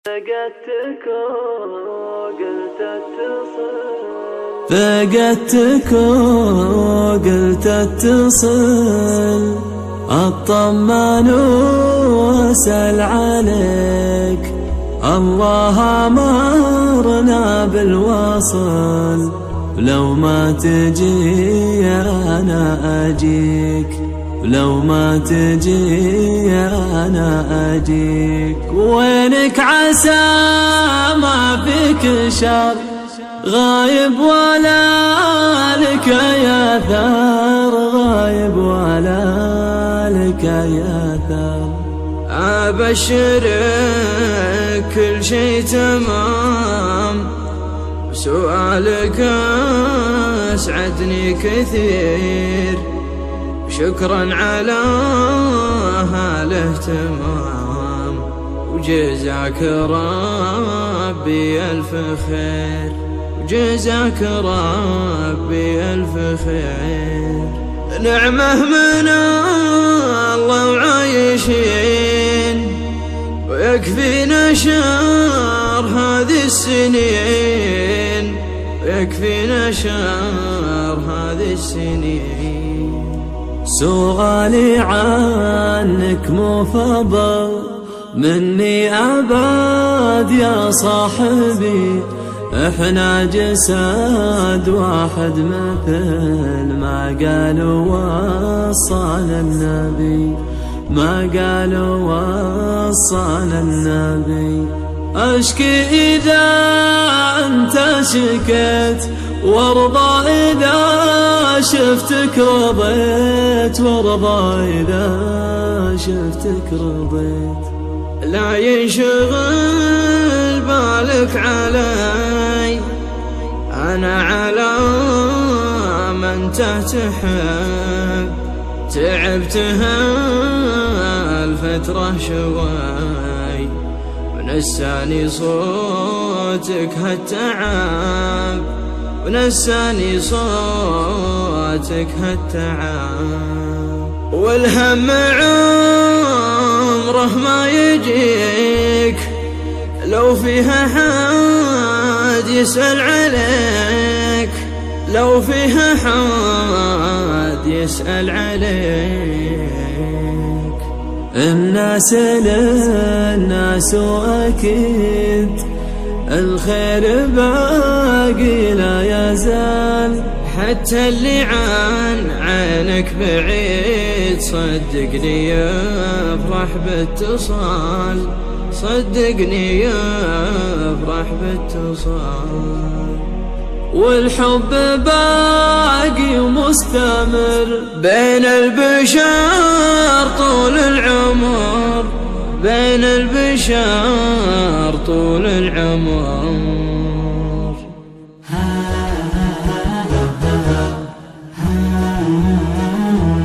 فقدتك وقلت اتصل اطمن واسأل عليك. الله امرنا بالوصل، لو ما تجي انا اجيك، لو ما تجي انا اجيك. وينك عسى ما فيك شر، غايب ولا لك يا ثار، غايب ولا لك يا ثار. أبشرك كل شي تمام، سؤالك أسعدني كثير، شكرا على هالاهتمام، وجزاك ربي ألف خير، وجزاك ربي ألف خير. نعمة من الله وعايشين، ويكفينا شر هذه السنين، ويكفينا شر هذه السنين. سؤالي عنك مو فضل مني أبد يا صاحبي، احنا جسد واحد مثل ما قالوا وصانا النبي، ما قالوا وصانا النبي. اشكي اذا انت شكيت، وارضى اذا شفتك رضيت، وارضى اذا شفتك رضيت. لا ينشغل بالك علي، أنا على من تحب، تعبت هالفترة شوي، ونساني صوتك هالتعب، ونساني صوتك هالتعب. والهم عمره ما يجيك، لو فيها حد يسأل عليك، لو فيها حد يسأل عليك. الناس للناس وأكيد الخير باقي لا يزال، حتى اللي عن عينك بعيد صدقني يفرح باتصال، صدقني يفرح باتصال. والحب باقي ومستمر بين البشر طول العمر، بين البشر طول العمر.